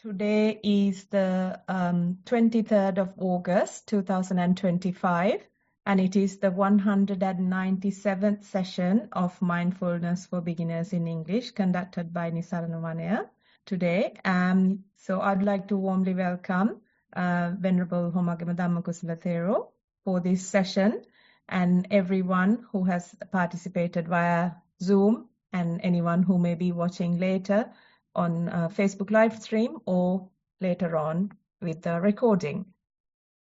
Today is the 23rd of August 2025, and it is the 197th session of Mindfulness for Beginners in English conducted by Nissarana Vanaya today. So I'd like to warmly welcome Venerable Homagama Dhamma Kusala Thero for this session, and everyone who has participated via Zoom and anyone who may be watching later on Facebook live stream or later on with the recording.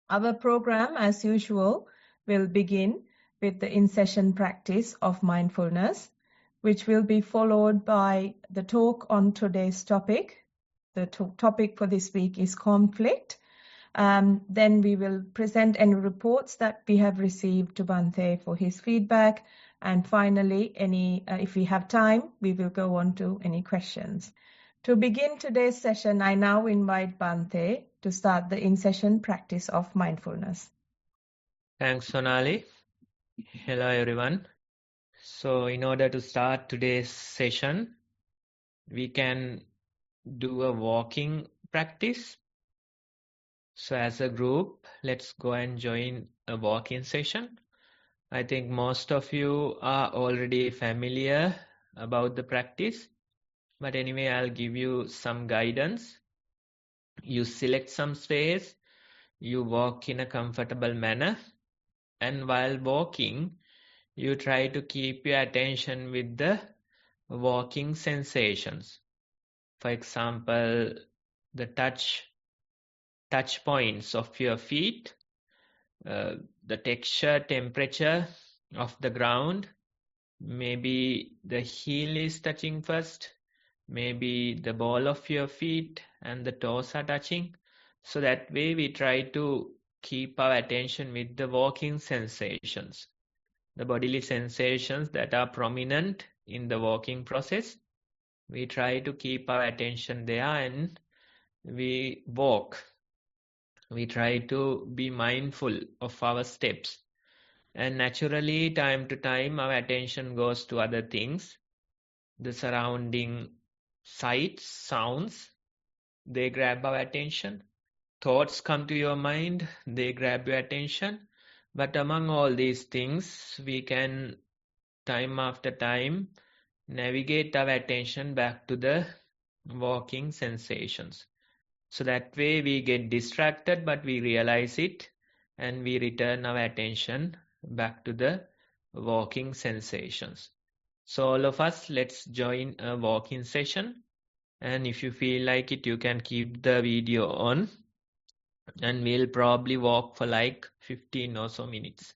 Our program, as usual, will begin with the in-session practice of mindfulness, which will be followed by the talk on today's topic. The topic for this week is conflict. Then we will present any reports that we have received to Bhante for his feedback. And finally, if we have time, we will go on to any questions. To begin today's session, I now invite Bhante to start the in-session practice of mindfulness. Thanks, Sonali. Hello, everyone. So in order to start today's session, we can do a walking practice. So as a group, let's go and join a walking session. I think most of you are already familiar about the practice. But anyway, I'll give you some guidance. You select some space, you walk in a comfortable manner, and while walking, you try to keep your attention with the walking sensations. For example, the touch points of your feet, the texture, temperature of the ground. Maybe the heel is touching first. Maybe the ball of your feet and the toes are touching. So that way we try to keep our attention with the walking sensations, the bodily sensations that are prominent in the walking process. We try to keep our attention there and we walk. We try to be mindful of our steps. And naturally, time to time, our attention goes to other things. The surrounding sights, sounds, they grab our attention. Thoughts come to your mind, they grab your attention. But among all these things, we can, time after time, navigate our attention back to the walking sensations. So that way we get distracted, but we realize it and we return our attention back to the walking sensations. So all of us, let's join a walking session. And if you feel like it, you can keep the video on. And we'll probably walk for like 15 or so minutes.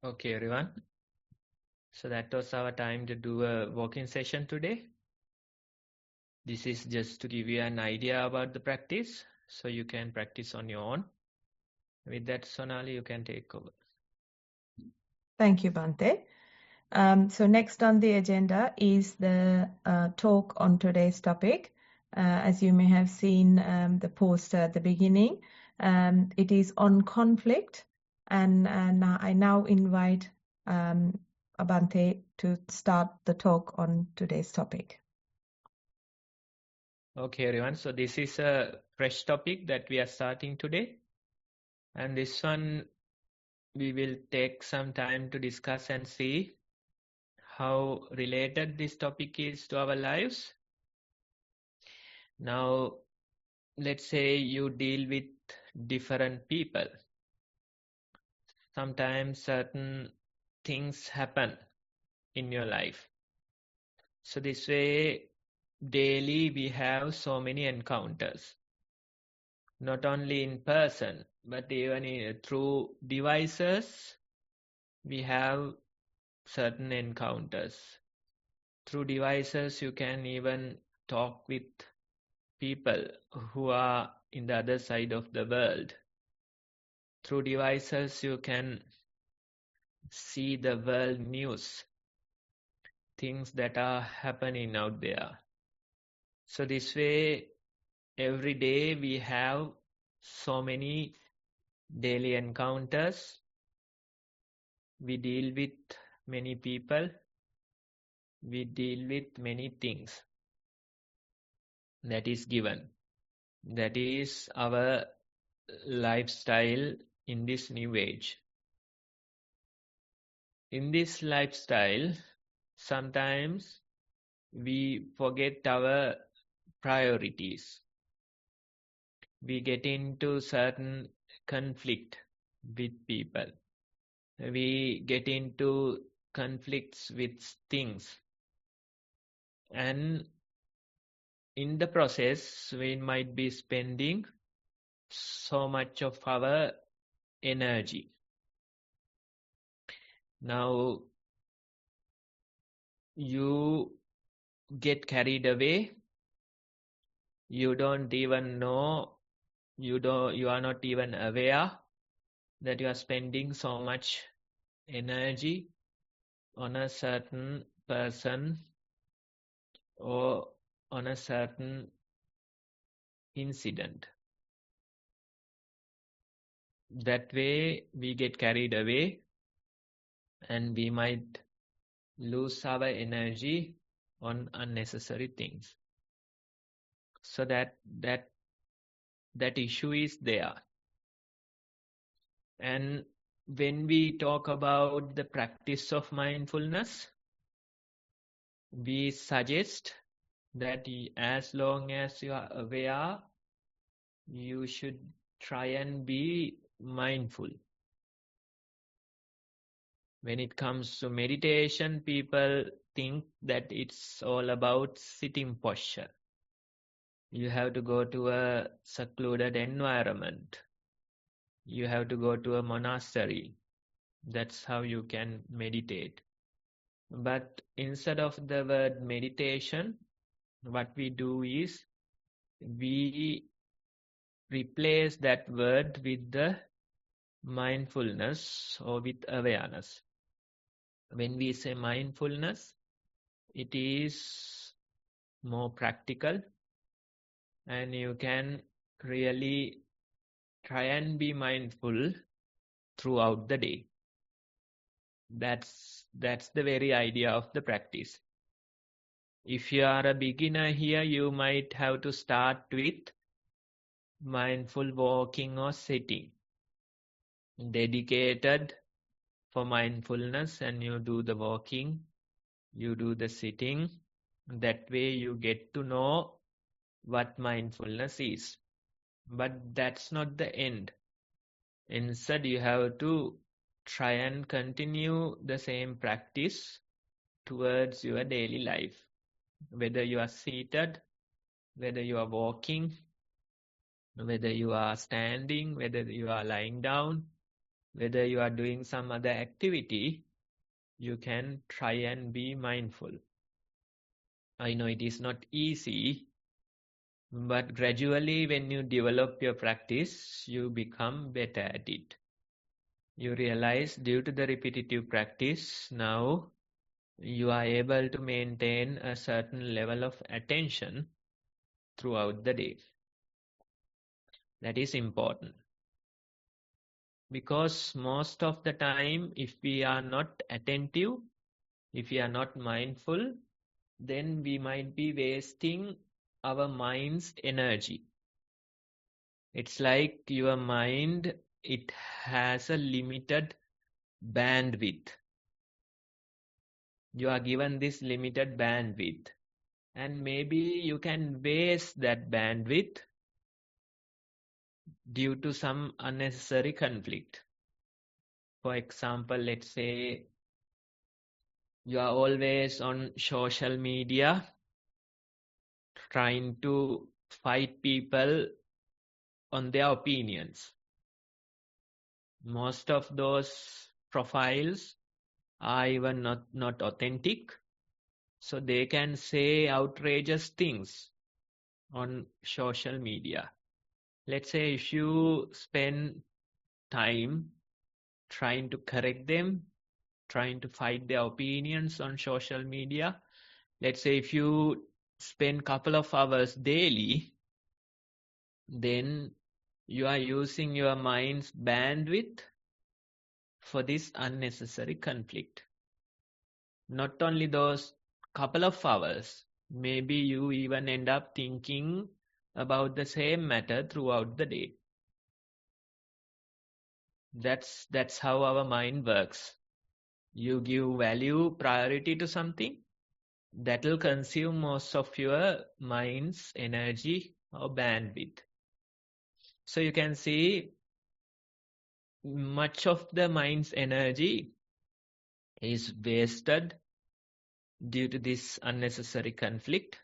Okay, everyone. So that was our time to do a walking session today. This is just to give you an idea about the practice, so you can practice on your own. With that, Sonali, you can take over. Thank you, Bhante. So next on the agenda is the talk on today's topic. As you may have seen the poster at the beginning, it is on conflict, and I now invite Abhante to start the talk on today's topic. Okay, everyone. So this is a fresh topic that we are starting today. And this one, we will take some time to discuss and see how related this topic is to our lives. Now, let's say you deal with different people. Sometimes certain things happen in your life. So this way, daily we have so many encounters. Not only in person, but even through devices, we have certain encounters. Through devices, you can even talk with people who are in the other side of the world. Through devices, you can see the world news, things that are happening out there. So this way, every day we have so many daily encounters. We deal with many people. We deal with many things. That is given. That is our lifestyle in this new age. In this lifestyle, sometimes we forget our priorities. We get into certain conflict with people. We get into conflicts with things. And in the process, we might be spending so much of our energy. Now, you get carried away. You don't even know, you are not even aware that you are spending so much energy on a certain person or on a certain incident. That way we get carried away and we might lose our energy on unnecessary things. So that issue is there. And when we talk about the practice of mindfulness, we suggest that as long as you are aware, you should try and be mindful. When it comes to meditation, people think that it's all about sitting posture. You have to go to a secluded environment. You have to go to a monastery. That's how you can meditate. But instead of the word meditation, what we do is we replace that word with the mindfulness or with awareness. When we say mindfulness, it is more practical and you can really try and be mindful throughout the day. That's the very idea of the practice. If you are a beginner here, you might have to start with mindful walking or sitting. Dedicated for mindfulness, and you do the walking, you do the sitting. That way you get to know what mindfulness is. But that's not the end. Instead, you have to try and continue the same practice towards your daily life. Whether you are seated, whether you are walking, whether you are standing, whether you are lying down, whether you are doing some other activity, you can try and be mindful. I know it is not easy, but gradually when you develop your practice, you become better at it. You realize due to the repetitive practice, now you are able to maintain a certain level of attention throughout the day. That is important. Because most of the time, if we are not attentive, if we are not mindful, then we might be wasting our mind's energy. It's like your mind, it has a limited bandwidth. You are given this limited bandwidth, and maybe you can waste that bandwidth due to some unnecessary conflict. For example, let's say you are always on social media trying to fight people on their opinions. Most of those profiles are even not authentic, so they can say outrageous things on social media. Let's say if you spend time trying to correct them, trying to fight their opinions on social media, let's say if you spend couple of hours daily, then you are using your mind's bandwidth for this unnecessary conflict. Not only those couple of hours, maybe you even end up thinking about the same matter throughout the day. That's how our mind works. You give value, priority to something, that will consume most of your mind's energy or bandwidth. So you can see much of the mind's energy is wasted due to this unnecessary conflict,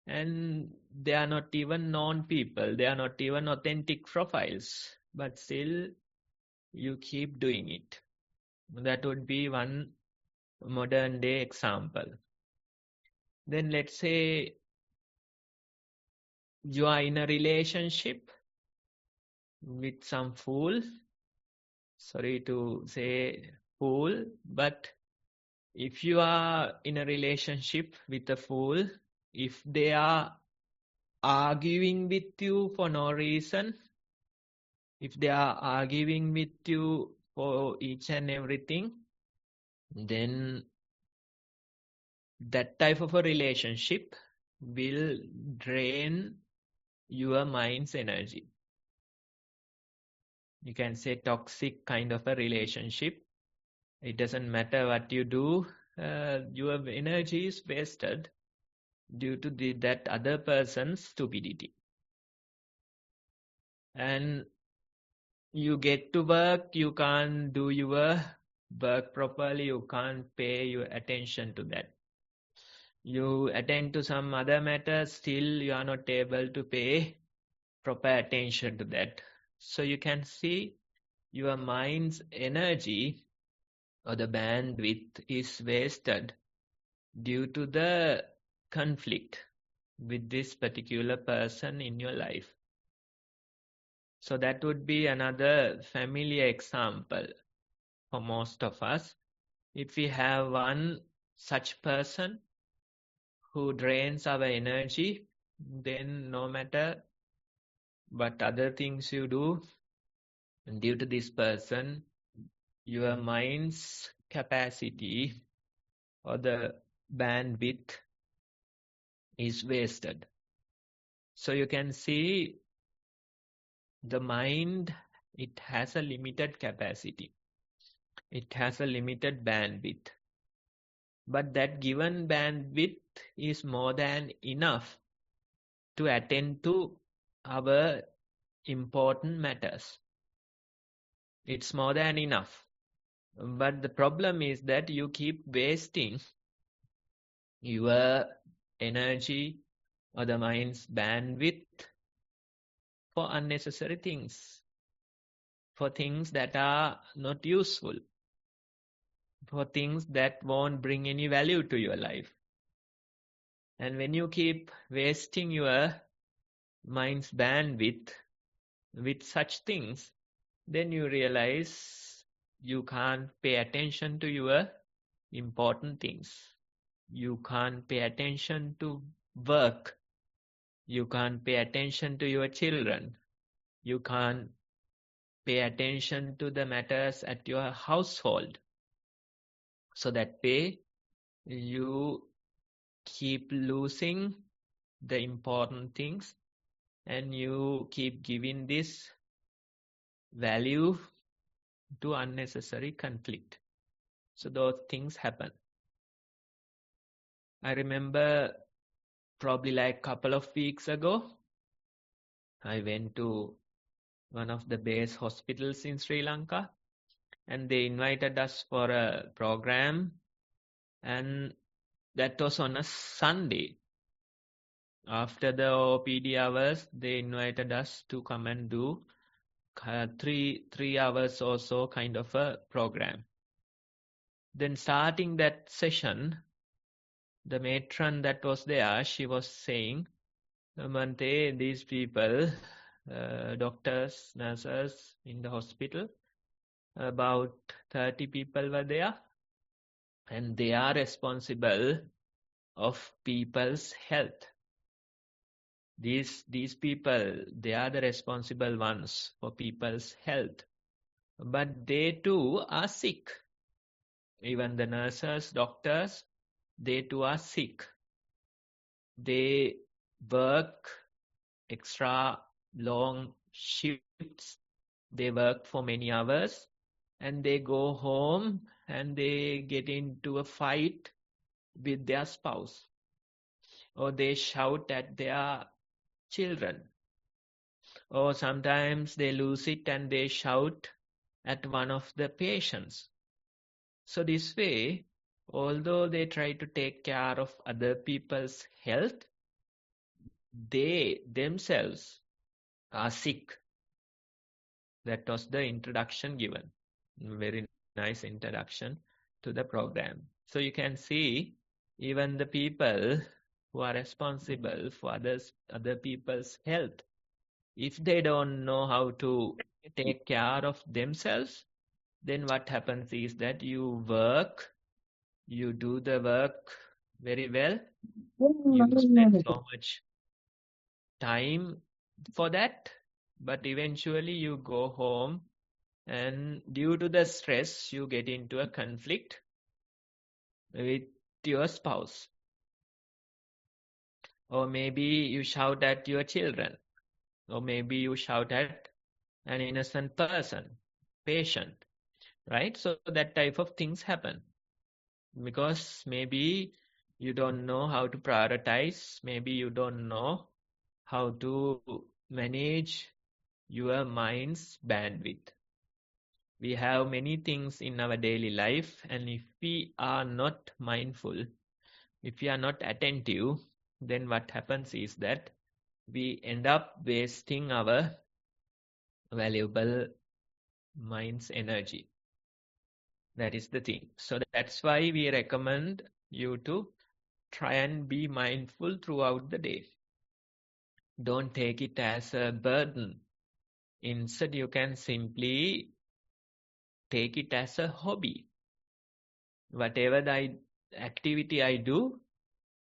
and they are not even known people, they are not even authentic profiles, but still you keep doing it. That would be one modern day example. Then let's say you are in a relationship with some fool, sorry to say fool, but if you are in a relationship with a fool, if they are arguing with you for no reason, if they are arguing with you for each and everything, then that type of a relationship will drain your mind's energy. You can say toxic kind of a relationship. It doesn't matter what you do, your energy is wasted due to that other person's stupidity. And you get to work, you can't do your work properly, you can't pay your attention to that. You attend to some other matters, still you are not able to pay proper attention to that. So you can see your mind's energy or the bandwidth is wasted due to the conflict with this particular person in your life. So that would be another familiar example for most of us. If we have one such person who drains our energy, then no matter what other things you do, due to this person, your mind's capacity or the bandwidth is wasted. So you can see the mind, it has a limited capacity. It has a limited bandwidth. But that given bandwidth is more than enough to attend to our important matters. It's more than enough. But the problem is that you keep wasting your energy or the mind's bandwidth for unnecessary things. for things that are not useful, for things that won't bring any value to your life. And when you keep wasting your mind's bandwidth with such things, then you realize you can't pay attention to your important things. You can't pay attention to work. You can't pay attention to your children. You can't pay attention to the matters at your household. So that way, you keep losing the important things and you keep giving this value to unnecessary conflict. So those things happen. I remember probably like a couple of weeks ago, I went to one of the base hospitals in Sri Lanka and they invited us for a program, and that was on a Sunday. After the OPD hours, they invited us to come and do 3 hours or so kind of a program. Then starting that session, the matron that was there, she was saying, Mante, these people, doctors, nurses in the hospital, about 30 people were there, and they are responsible of people's health. These people, they are the responsible ones for people's health. But they too are sick. Even the nurses, doctors, they too are sick. They work extra long shifts. They work for many hours and they go home and they get into a fight with their spouse, or they shout at their children, or sometimes they lose it and they shout at one of the patients. So this way, although they try to take care of other people's health, they themselves are sick. That was the introduction given. Very nice introduction to the program. So you can see even the people who are responsible for other people's health, if they don't know how to take care of themselves, then what happens is that you do the work very well, you spend so much time for that, but eventually you go home and due to the stress, you get into a conflict with your spouse. Or maybe you shout at your children. Or maybe you shout at an innocent person, patient, right? So that type of things happen. Because maybe you don't know how to prioritize. Maybe you don't know how to manage your mind's bandwidth. We have many things in our daily life, and if we are not mindful, if we are not attentive, then what happens is that we end up wasting our valuable mind's energy. That is the thing. So that's why we recommend you to try and be mindful throughout the day. Don't take it as a burden. Instead, you can simply take it as a hobby. Whatever the activity I do,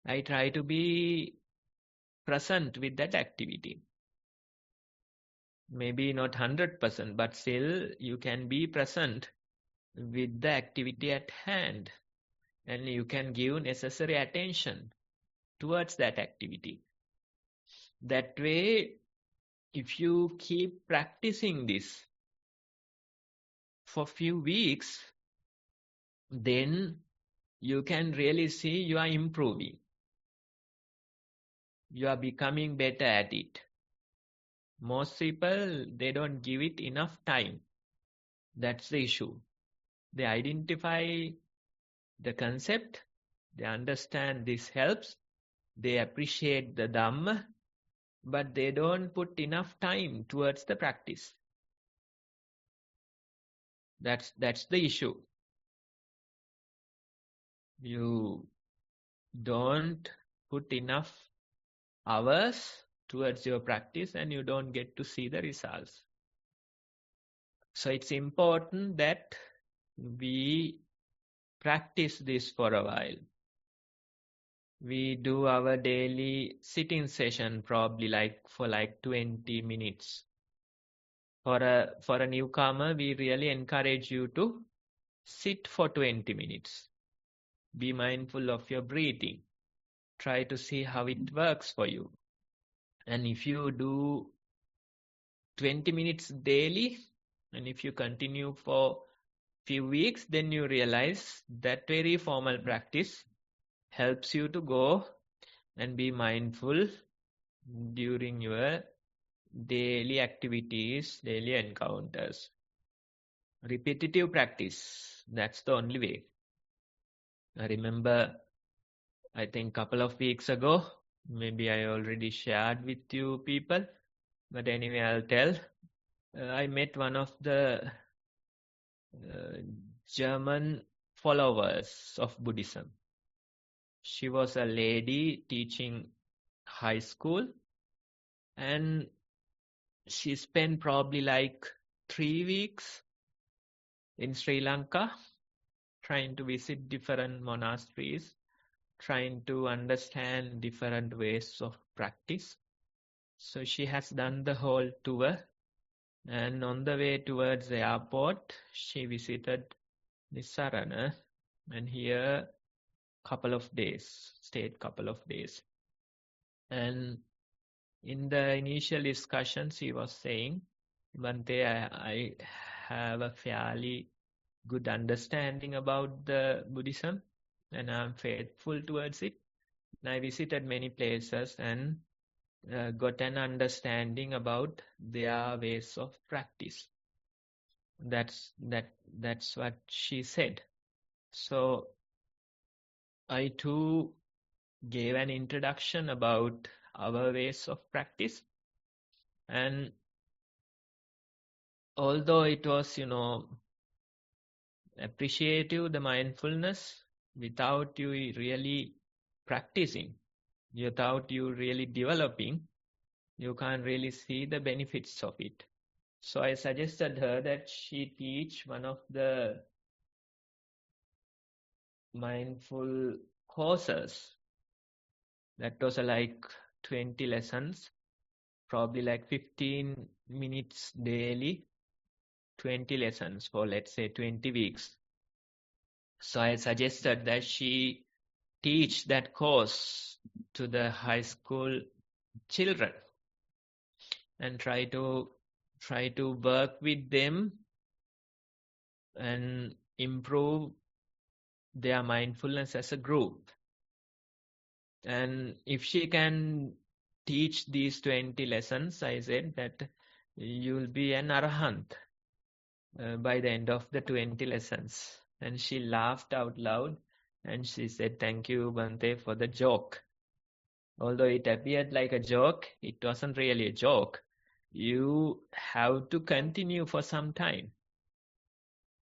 I try to be present with that activity. Maybe not 100%, but still you can be present with the activity at hand, and you can give necessary attention towards that activity. That way, if you keep practicing this for few weeks, then you can really see you are improving. You are becoming better at it. Most people, they don't give it enough time. That's the issue. They identify the concept, they understand this helps, they appreciate the Dhamma, but they don't put enough time towards the practice. That's the issue. You don't put enough hours towards your practice and you don't get to see the results. So it's important that we practice this for a while. We do our daily sitting session probably for 20 minutes. For a newcomer, we really encourage you to sit for 20 minutes. Be mindful of your breathing. Try to see how it works for you. And if you do 20 minutes daily, and if you continue for few weeks, then you realize that very formal practice helps you to go and be mindful during your daily activities, daily encounters. Repetitive practice, that's the only way. I remember, I think couple of weeks ago, maybe I already shared with you people, but anyway, I'll tell. I met one of the German followers of Buddhism. She was a lady teaching high school, and she spent probably 3 weeks in Sri Lanka trying to visit different monasteries, trying to understand different ways of practice. So she has done the whole tour, and on the way towards the airport, she visited Nissarana, and here stayed couple of days. And in the initial discussion, she was saying, Bhante, I have a fairly good understanding about the Buddhism, and I'm faithful towards it. And I visited many places and got an understanding about their ways of practice. That's what she said. So I too gave an introduction about our ways of practice, and although it was appreciative, the mindfulness, without you really practicing, without you really developing, you can't really see the benefits of it. So I suggested her that she teach one of the mindful courses. That was 20 lessons, probably 15 minutes daily, 20 lessons for let's say 20 weeks. So I suggested that she teach that course to the high school children and try to work with them and improve their mindfulness as a group. And if she can teach these 20 lessons, I said that you'll be an arahant by the end of the 20 lessons. And she laughed out loud and she said, "Thank you, Bhante, for the joke." Although it appeared like a joke, it wasn't really a joke. You have to continue for some time.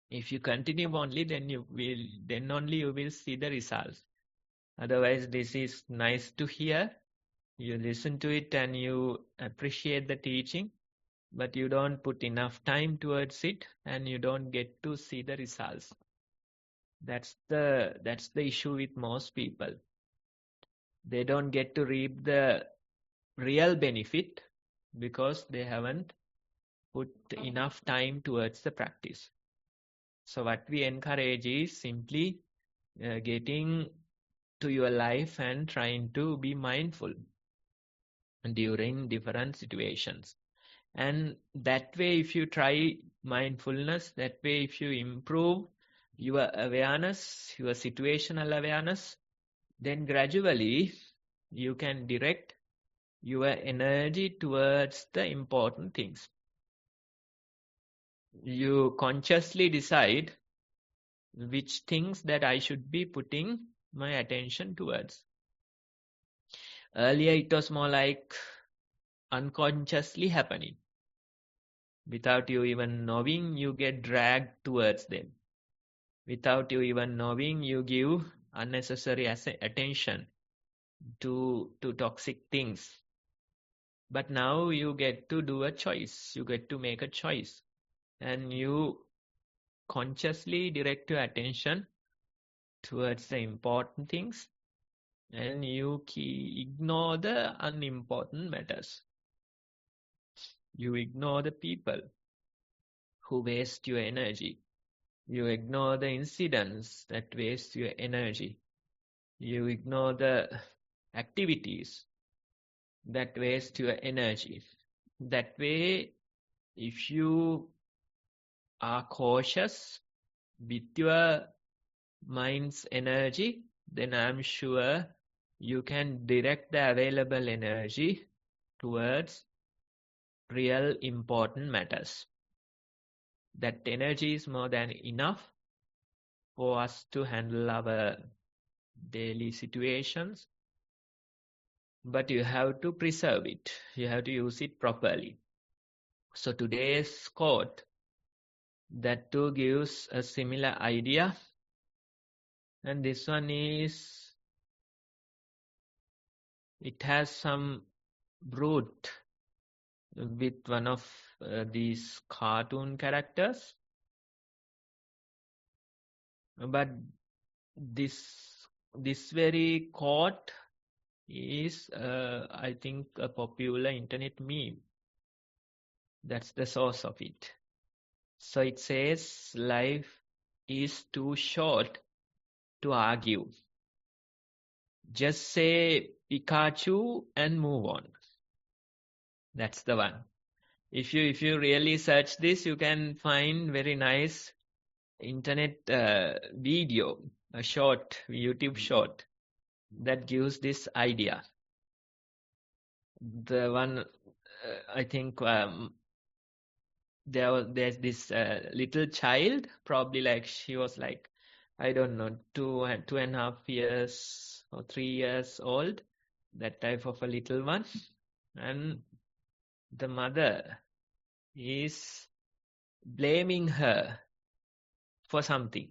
If you continue only, then only you will see the results. Otherwise, this is nice to hear. You listen to it and you appreciate the teaching, but you don't put enough time towards it and you don't get to see the results. That's the issue with most people. They don't get to reap the real benefit because they haven't put enough time towards the practice. So what we encourage is simply getting to your life and trying to be mindful during different situations. And that way, if you try mindfulness, that way, if you improve your awareness, your situational awareness, then gradually you can direct your energy towards the important things. You consciously decide which things that I should be putting my attention towards. Earlier, it was more like unconsciously happening. Without you even knowing, you get dragged towards them. Without you even knowing, you give unnecessary attention to toxic things. But now you get to do a choice. You get to make a choice. And you consciously direct your attention towards the important things, and you ignore the unimportant matters. You ignore the people who waste your energy. You ignore the incidents that waste your energy. You ignore the activities that waste your energy. That way, if you are cautious with your mind's energy, then I'm sure you can direct the available energy towards real important matters. That energy is more than enough for us to handle our daily situations, but you have to preserve it. You have to use it properly. So today's quote, that too gives a similar idea, and this one is, it has some root with one of these cartoon characters, but this very quote is I think a popular internet meme. That's the source of it. So it says, life is too short to argue. Just say Pikachu and move on. That's the one. If you really search this, you can find very nice internet video, a short YouTube short that gives this idea. The one I think there's this little child, probably like she was like, I don't know, 2.5 years or 3 years old, that type of a little one, and the mother is blaming her for something.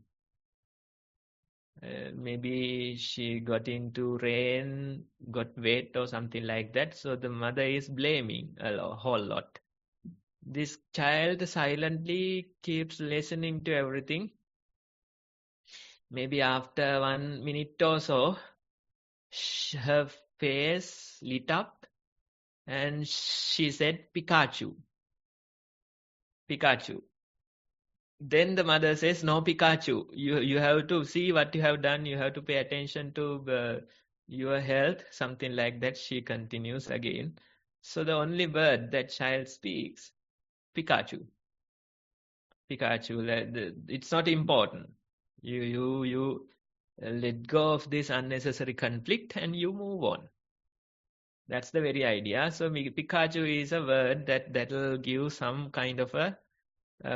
Maybe she got into rain, got wet or something like that. So the mother is blaming a whole lot. This child silently keeps listening to everything. Maybe after 1 minute or so, her face lit up and she said, Pikachu. Pikachu. Then the mother says, no, Pikachu, you have to see what you have done. You have to pay attention to your health, something like that. She continues again. So the only word that child speaks, Pikachu. Pikachu, it's not important. You let go of this unnecessary conflict and you move on. That's the very idea. So Pikachu is a word that will give some kind of a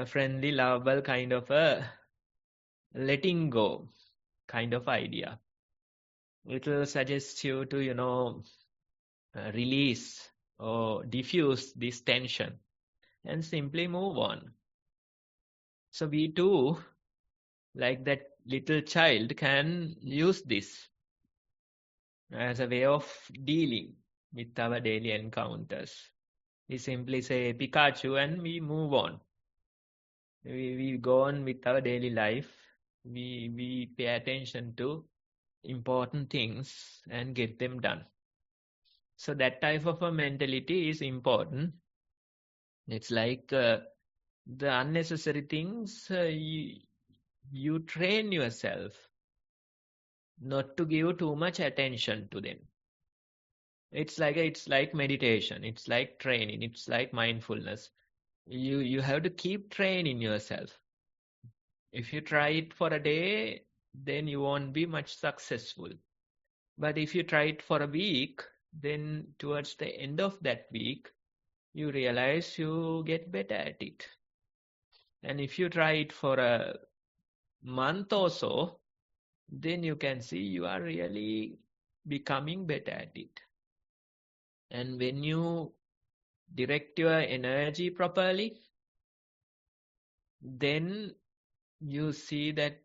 friendly, lovable kind of a letting go kind of idea. It will suggest you to, release or diffuse this tension and simply move on. So we too, like that little child, can use this as a way of dealing with our daily encounters. We simply say Pikachu and we move on. We go on with our daily life. We pay attention to important things and get them done. So that type of a mentality is important. It's like the unnecessary things, you train yourself not to give too much attention to them. It's like meditation. It's like training. It's like mindfulness. You have to keep training yourself. If you try it for a day, then you won't be much successful. But if you try it for a week, then towards the end of that week, you realize you get better at it. And if you try it for a month or so, then you can see you are really becoming better at it. And when you direct your energy properly, then you see that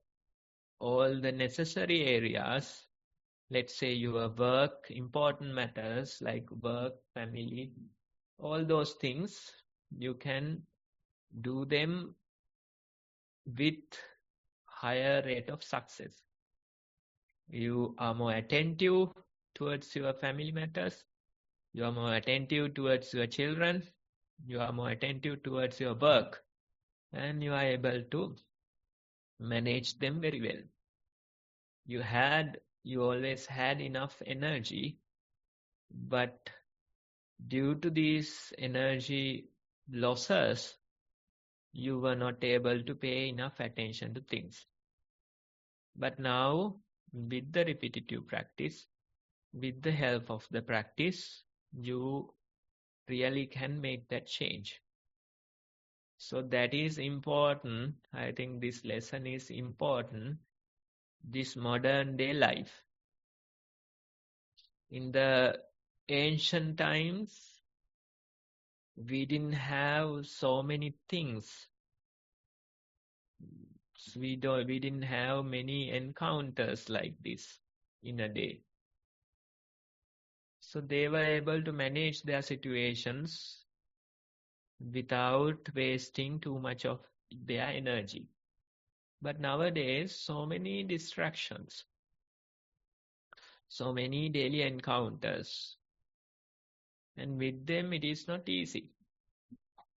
all the necessary areas, let's say your work, important matters like work, family, all those things, you can do them with higher rate of success. You are more attentive towards your family matters. You are more attentive towards your children. You are more attentive towards your work. And you are able to manage them very well. You always had enough energy, but due to these energy losses, you were not able to pay enough attention to things. But now, with the repetitive practice, with the help of the practice, you really can make that change. So that is important. I think this lesson is important. This modern day life. In the ancient times, we didn't have so many things. We didn't have many encounters like this in a day. So they were able to manage their situations without wasting too much of their energy. But nowadays, so many distractions, so many daily encounters, and with them it is not easy.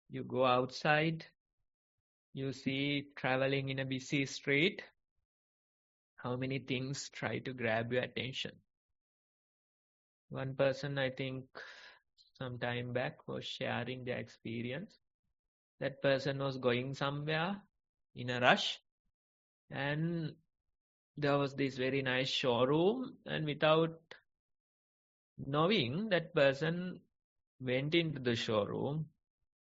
You go outside, you see traveling in a busy street, how many things try to grab your attention. One person, I think, some time back was sharing their experience. That person was going somewhere in a rush, and there was this very nice showroom, and without knowing, that person went into the showroom,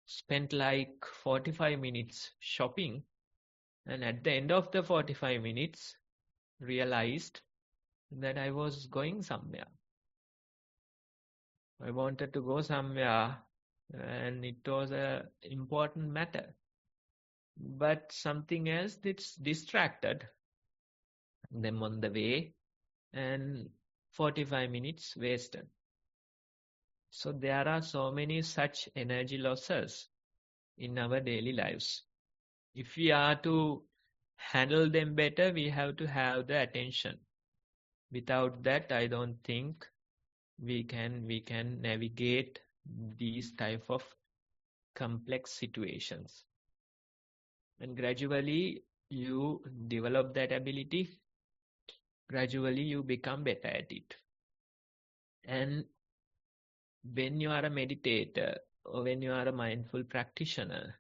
spent like 45 minutes shopping, and at the end of the 45 minutes, realized that I was going somewhere. I wanted to go somewhere, and it was an important matter. But something else that's distracted them on the way, and 45 minutes wasted. So there are so many such energy losses in our daily lives. If we are to handle them better, we have to have the attention. Without that, I don't think we can navigate these type of complex situations. And gradually you develop that ability. Gradually you become better at it. And when you are a meditator or when you are a mindful practitioner,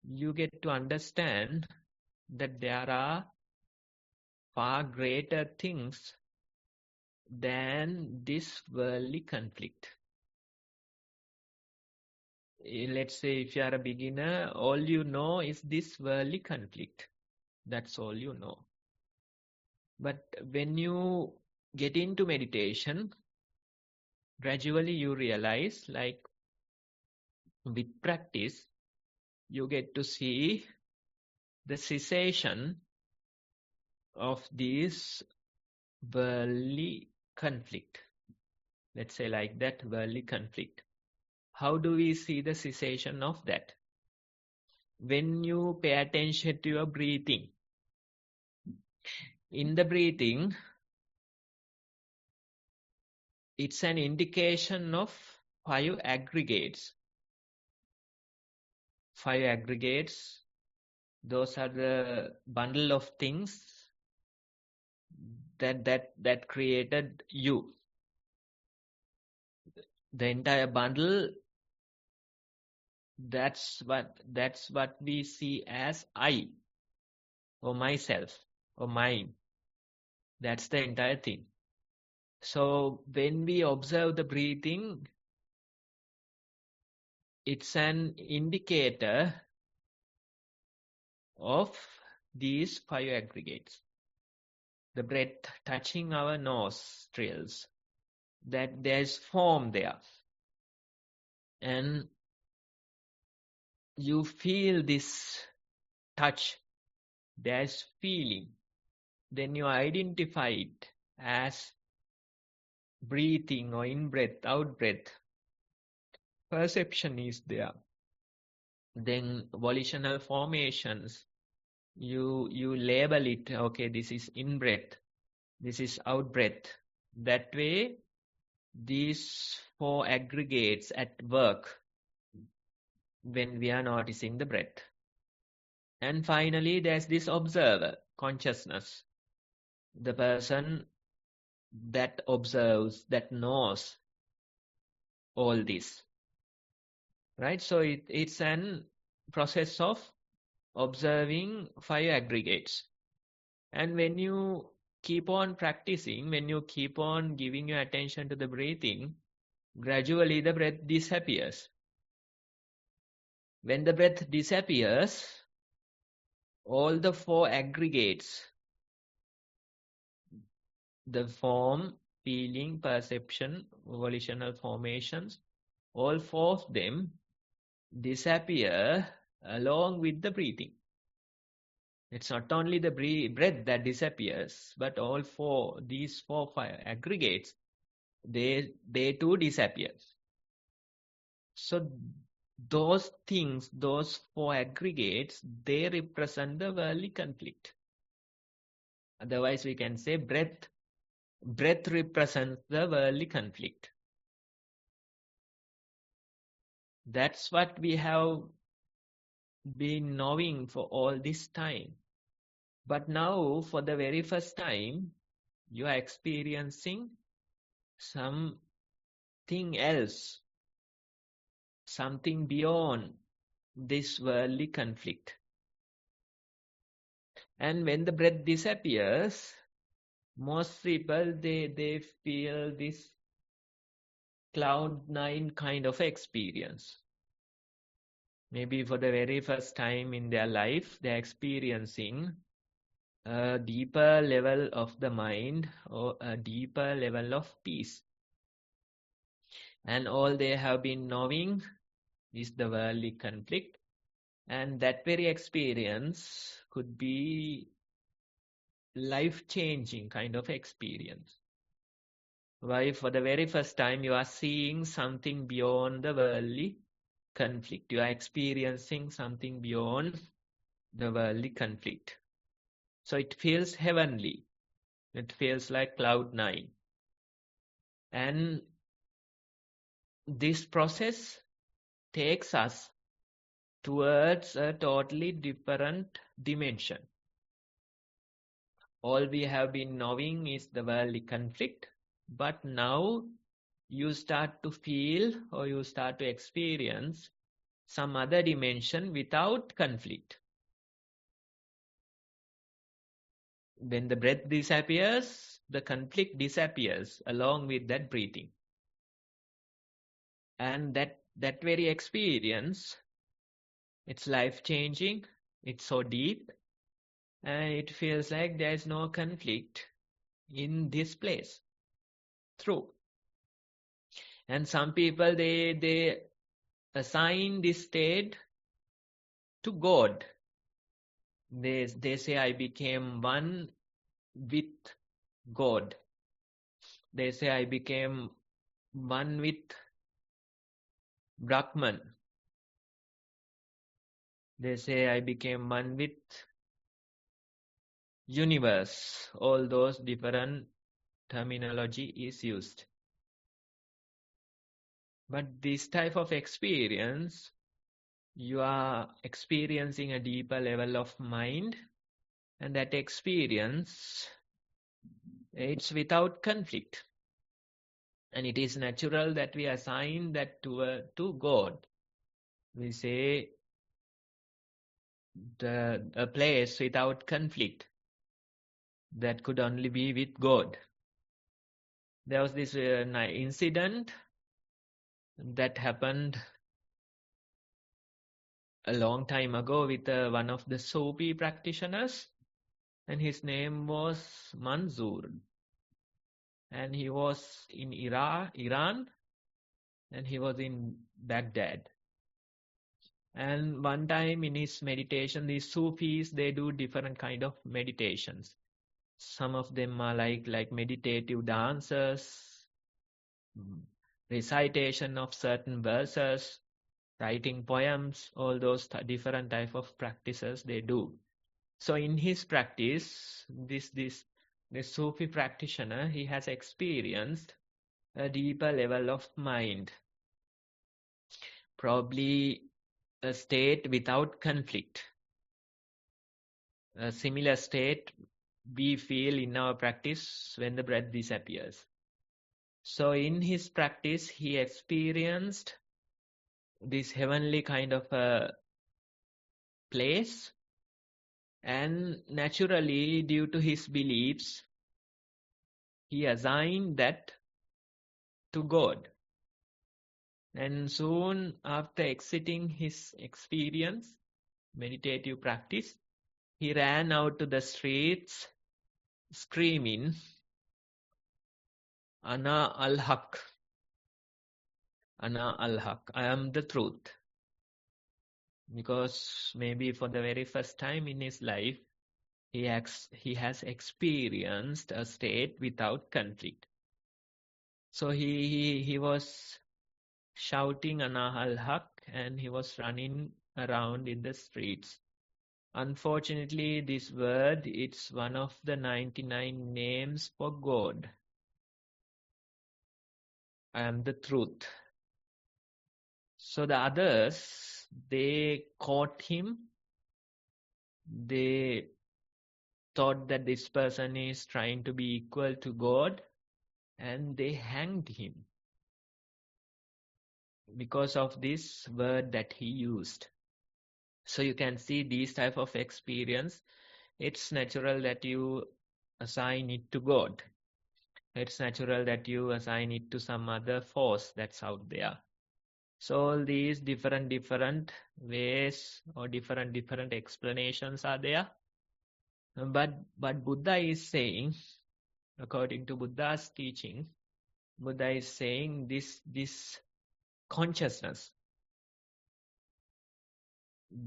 you get to understand that there are far greater things than this worldly conflict. Let's say if you are a beginner, all you know is this worldly conflict. That's all you know. But when you get into meditation, gradually you realize, like with practice, you get to see the cessation of this worldly conflict. Let's say like that, worldly conflict. How do we see the cessation of that? When you pay attention to your breathing. In the breathing, it's an indication of 5 aggregates. 5 aggregates, those are the bundle of things that created you. The entire bundle, that's what we see as I, or myself, or mine. That's the entire thing. So when we observe the breathing, it's an indicator of these 5 aggregates. The breath touching our nostrils, that there's form there. And you feel this touch, there's feeling. Then you identify it as breathing or in-breath, out-breath. Perception is there. Then volitional formations, you label it, okay, this is in-breath, this is out-breath. That way, these four aggregates at work when we are noticing the breath. And finally, there's this observer, consciousness. The person that observes, that knows all this. Right? So it's an process of observing five aggregates. And when you keep on practicing, when you keep on giving your attention to the breathing, gradually the breath disappears. When the breath disappears, all the four aggregates, the form, feeling, perception, volitional formations, all four of them disappear along with the breathing. It's not only the breath that disappears, but all four, these five aggregates, they too disappear. So those things, those four aggregates, they represent the worldly conflict. Otherwise, we can say breath represents the worldly conflict. That's what we have been knowing for all this time. But now, for the very first time, you are experiencing something else, something beyond this worldly conflict. And when the breath disappears, most people, they feel this cloud nine kind of experience. Maybe for the very first time in their life, they're experiencing a deeper level of the mind or a deeper level of peace. And all they have been knowing is the worldly conflict. And that very experience could be life-changing kind of experience. Why? For the very first time, you are seeing something beyond the worldly conflict. You are experiencing something beyond the worldly conflict. So it feels heavenly. It feels like cloud nine. And this process takes us towards a totally different dimension. All we have been knowing is the worldly conflict, but now you start to feel or you start to experience some other dimension without conflict. When the breath disappears, the conflict disappears along with that breathing. And that very experience, it's life-changing, it's so deep, and it feels like there's no conflict in this place. True. And some people, they assign this state to God. They say, I became one with God. They say, I became one with Brahman. They say, I became one with universe. All those different terminology is used. But this type of experience, you are experiencing a deeper level of mind, and that experience, it's without conflict. And it is natural that we assign that to God. We say a place without conflict that could only be with God. There was this incident that happened a long time ago with one of the Sufi practitioners, and his name was Manzoor. And he was in Iran, and he was in Baghdad. And one time in his meditation, these Sufis, they do different kind of meditations. Some of them are like meditative dances, recitation of certain verses, writing poems, all those different type of practices they do. So in his practice, this Sufi practitioner, he has experienced a deeper level of mind, probably a state without conflict, a similar state we feel in our practice when the breath disappears. So in his practice, he experienced this heavenly kind of a place, and naturally, due to his beliefs, he assigned that to God. And soon after exiting his experience, meditative practice, he ran out to the streets screaming, Ana al-Haq, Ana al-Haq, I am the truth. Because maybe for the very first time in his life, he has experienced a state without conflict. So he was shouting Ana al-Haq, and he was running around in the streets. Unfortunately, this word, it's one of the 99 names for God. I am the truth. So the others, they caught him. They thought that this person is trying to be equal to God, and they hanged him because of this word that he used. So you can see these type of experience. It's natural that you assign it to God. It's natural that you assign it to some other force that's out there. So all these different ways or different explanations are there. But Buddha is saying, according to Buddha's teaching, Buddha is saying this consciousness,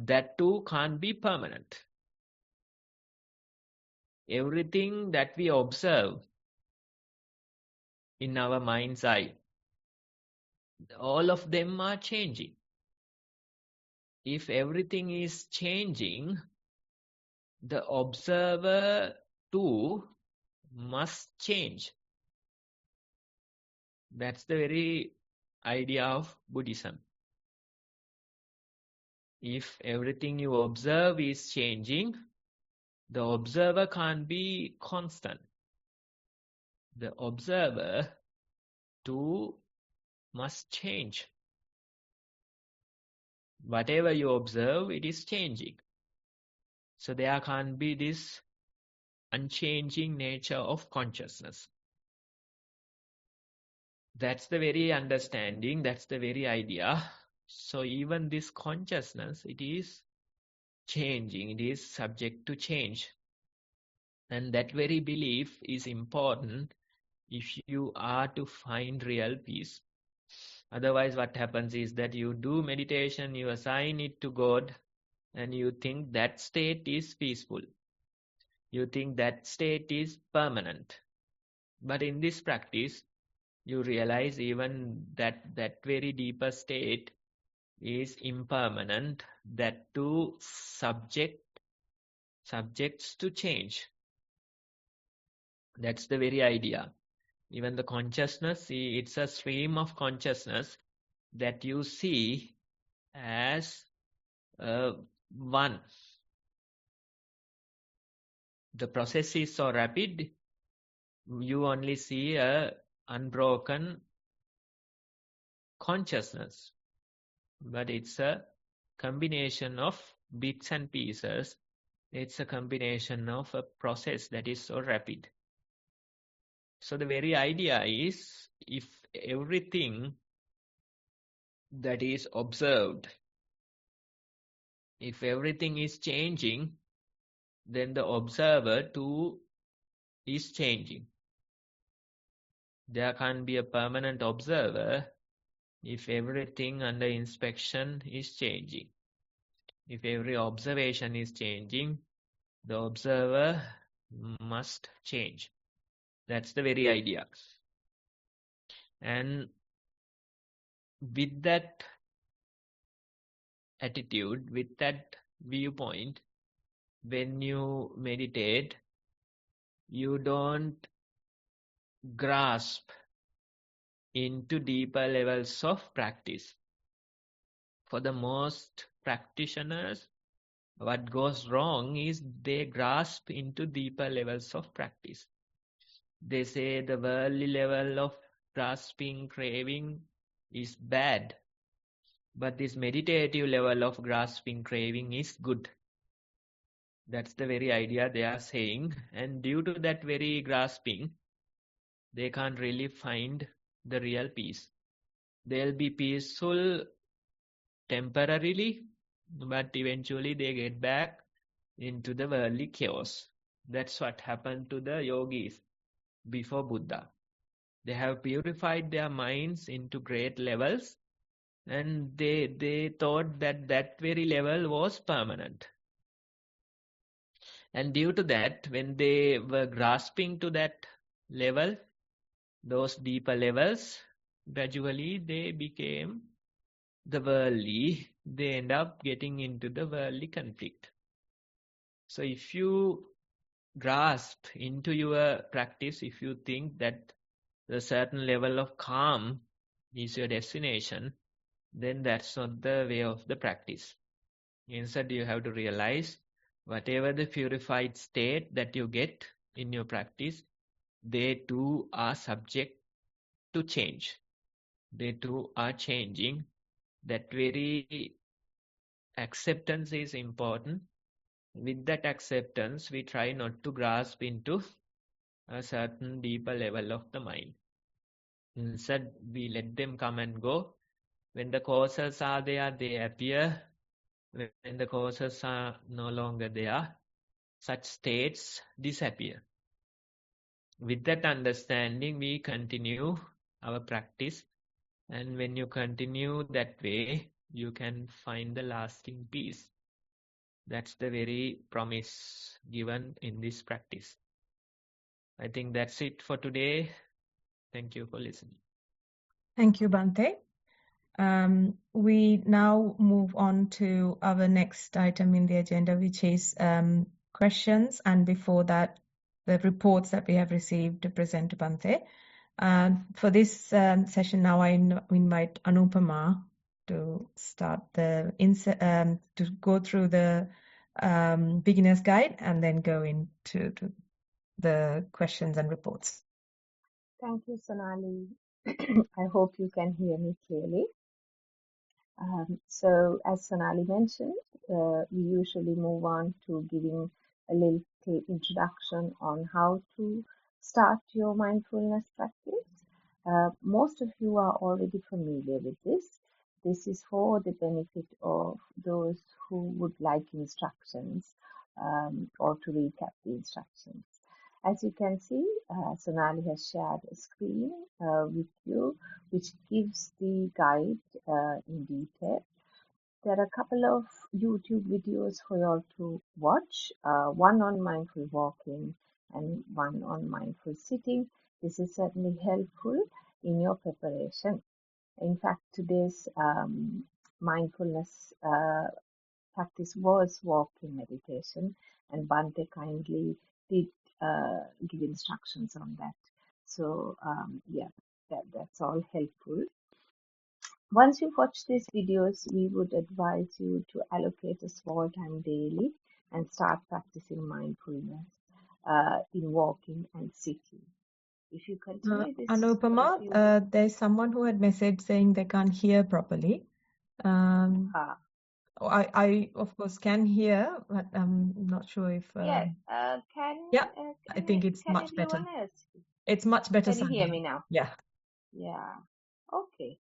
that too can't be permanent. Everything that we observe in our mind's eye, all of them are changing. If everything is changing, the observer too must change. That's the very idea of Buddhism. If everything you observe is changing, the observer can't be constant. The observer too must change. Whatever you observe, it is changing. So there can't be this unchanging nature of consciousness. That's the very understanding, that's the very idea. So even this consciousness, it is changing, it is subject to change. And that very belief is important if you are to find real peace. Otherwise, what happens is that you do meditation, you assign it to God, and you think that state is peaceful. You think that state is permanent. But in this practice, you realize even that very deeper state is impermanent, that too subjects to change. That's the very idea. Even the consciousness, it's a stream of consciousness that you see as one. The process is so rapid, you only see a unbroken consciousness. But it's a combination of bits and pieces. It's a combination of a process that is so rapid. So the very idea is, if everything that is observed, if everything is changing, then the observer too is changing. There can't be a permanent observer if everything under inspection is changing. If every observation is changing, the observer must change. That's the very idea. And with that attitude, with that viewpoint, when you meditate, you don't grasp into deeper levels of practice. For the most practitioners, what goes wrong is they grasp into deeper levels of practice. They say the worldly level of grasping, craving is bad, but this meditative level of grasping, craving is good. That's the very idea they are saying. And due to that very grasping, they can't really find the real peace. They'll be peaceful temporarily, but eventually they get back into the worldly chaos. That's what happened to the yogis before Buddha. They have purified their minds into great levels, and they thought that that very level was permanent. And due to that, when they were grasping to that level, those deeper levels, gradually they became the worldly. They end up getting into the worldly conflict. So if you grasp into your practice, if you think that a certain level of calm is your destination, then that's not the way of the practice. Instead, you have to realize whatever the purified state that you get in your practice, they too are subject to change. They too are changing. That very acceptance is important. With that acceptance, we try not to grasp into a certain deeper level of the mind. Instead, we let them come and go. When the causes are there, they appear. When the causes are no longer there, such states disappear. With that understanding, we continue our practice. And when you continue that way, you can find the lasting peace. That's the very promise given in this practice. I think that's it for today. Thank you for listening. Thank you, Bhante. We now move on to our next item in the agenda, which is questions. And before that, the reports that we have received to present to Bhante. For this session now, I invite Anupama to start to go through the beginner's guide and then go into the questions and reports. Thank you, Sonali. I hope you can hear me clearly. So, as Sonali mentioned, we usually move on to giving a little introduction on how to start your mindfulness practice. Most of you are already familiar with this. This is for the benefit of those who would like instructions or to recap the instructions. As you can see, Sonali has shared a screen with you, which gives the guide in detail. There are a couple of YouTube videos for you all to watch, one on mindful walking and one on mindful sitting. This is certainly helpful in your preparation. In fact, today's mindfulness practice was walking meditation, and Bhante kindly did give instructions on that. So yeah, that's all helpful. Once you watch these videos, we would advise you to allocate a small time daily and start practicing mindfulness in walking and sitting. If you continue this, Anupama, there's someone who had messaged saying they can't hear properly. I of course can hear, but I'm not sure if. I think it's much better. It's much better. Can you hear me now? Yeah. Yeah. Okay.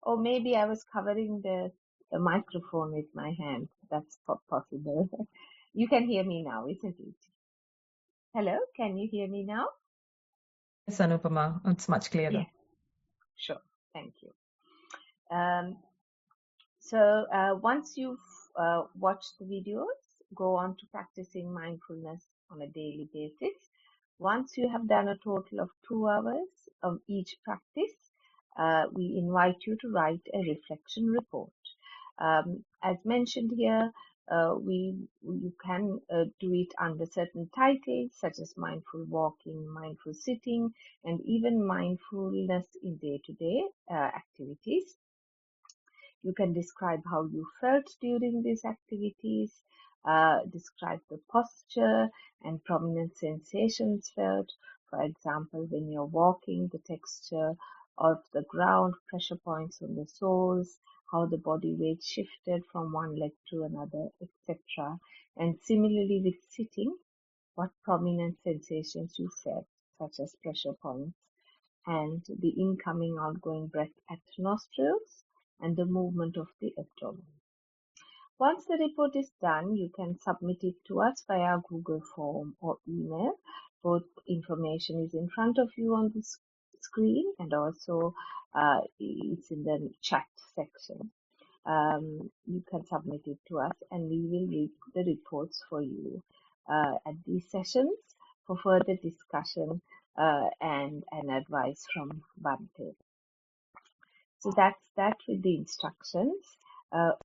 Or maybe I was covering the microphone with my hand. That's possible. You can hear me now, isn't it? Hello, can you hear me now? Yes, Anupama, it's much clearer. Yeah. Sure. Thank you. So once you've watch the videos, go on to practicing mindfulness on a daily basis. Once you have done a total of 2 hours of each practice, we invite you to write a reflection report. As mentioned here, you can do it under certain titles such as mindful walking, mindful sitting, and even mindfulness in day-to-day activities. You can describe how you felt during these activities, describe the posture and prominent sensations felt. For example, when you're walking, the texture of the ground, pressure points on the soles, how the body weight shifted from one leg to another, etc. And similarly with sitting, what prominent sensations you felt, such as pressure points and the incoming outgoing breath at nostrils and the movement of the abdomen. Once the report is done, you can submit it to us via Google form or email. Both information is in front of you on the screen, and also it's in the chat section. You can submit it to us and we will read the reports for you at these sessions for further discussion and advice from Bhante. So that's that with the instructions.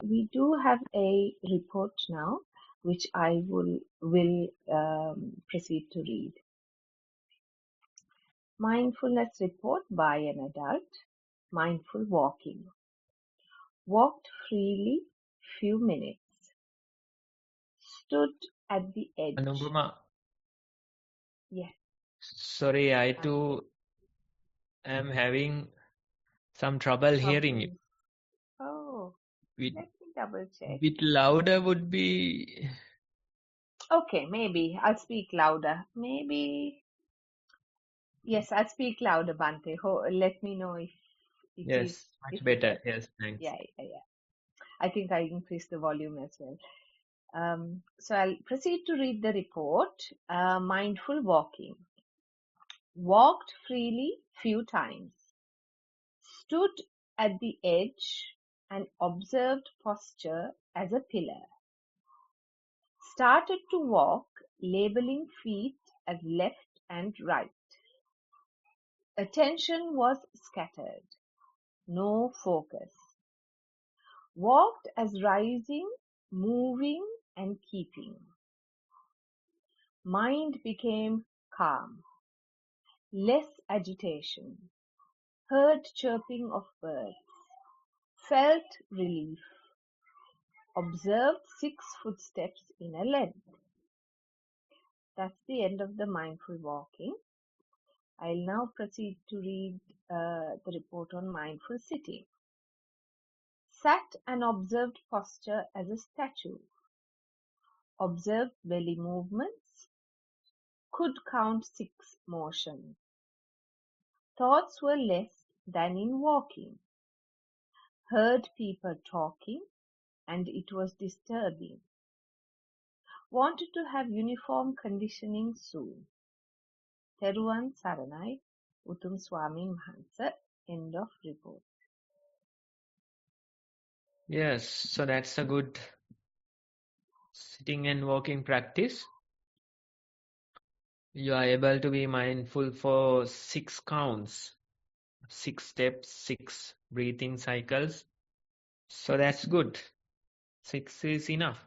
We do have a report now, which I will proceed to read. Mindfulness report by an adult. Mindful walking. Walked freely, few minutes. Stood at the edge. Anupama, Yes. sorry, I too am having some trouble hearing you. Oh, Bit, let me double check. bit louder would be. Okay, maybe I'll speak louder. Maybe, yes, I'll speak louder, Bhante. Let me know if it is Yes, much better. Yes, thanks. Yeah. I think I increased the volume as well. So I'll proceed to read the report. Mindful walking. Walked freely few times. Stood at the edge and observed posture as a pillar. Started to walk, labeling feet as left and right. Attention was scattered. No focus. Walked as rising, moving and keeping. Mind became calm. Less agitation. Heard chirping of birds. Felt relief. Observed 6 footsteps in a length. That's the end of the mindful walking. I'll now proceed to read the report on mindful sitting. Sat and observed posture as a statue. Observed belly movements. Could count 6 motions. Thoughts were less than in walking. Heard people talking and it was disturbing. Wanted to have uniform conditioning soon. Theruwan Saranai, Utum Swamin Mahansa. End of report. Yes, so that's a good sitting and walking practice. You are able to be mindful for 6 counts, 6 steps, 6 breathing cycles. So that's good. 6 is enough.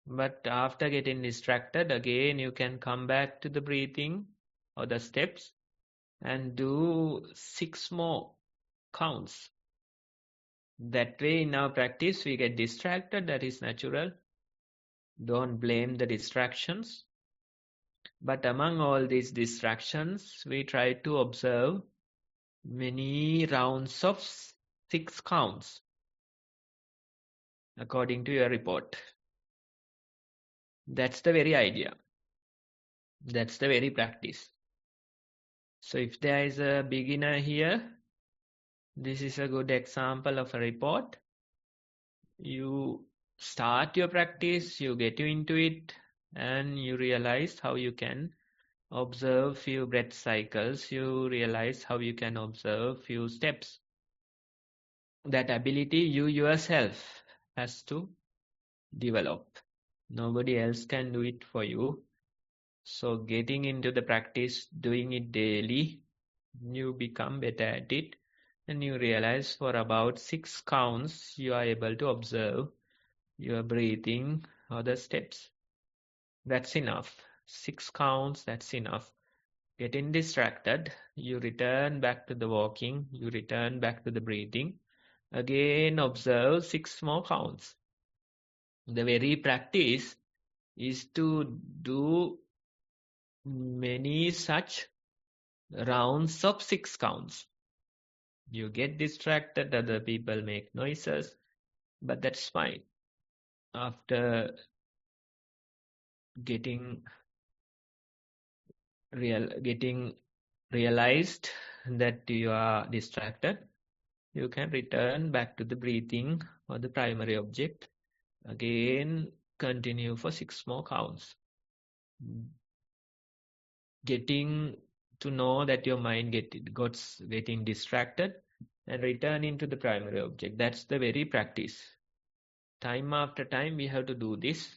But after getting distracted, again, you can come back to the breathing or the steps and do 6 more counts. That way, in our practice, we get distracted. That is natural. Don't blame the distractions. But among all these distractions, we try to observe many rounds of 6 counts, according to your report. That's the very idea. That's the very practice. So if there is a beginner here, this is a good example of a report. You start your practice, you get into it, and you realize how you can observe few breath cycles. You realize how you can observe few steps. That ability you yourself has to develop. Nobody else can do it for you. So getting into the practice, doing it daily, you become better at it, and you realize for about 6 counts you are able to observe your breathing or the steps. That's enough. 6 counts, that's enough. Getting distracted, you return back to the walking, you return back to the breathing. Again, observe 6 more counts. The very practice is to do many such rounds of 6 counts. You get distracted, other people make noises, but that's fine. After getting realized that you are distracted, you can return back to the breathing or the primary object. Again, continue for 6 more counts. Getting to know that your mind getting distracted and returning to the primary object. That's the very practice. Time after time we have to do this.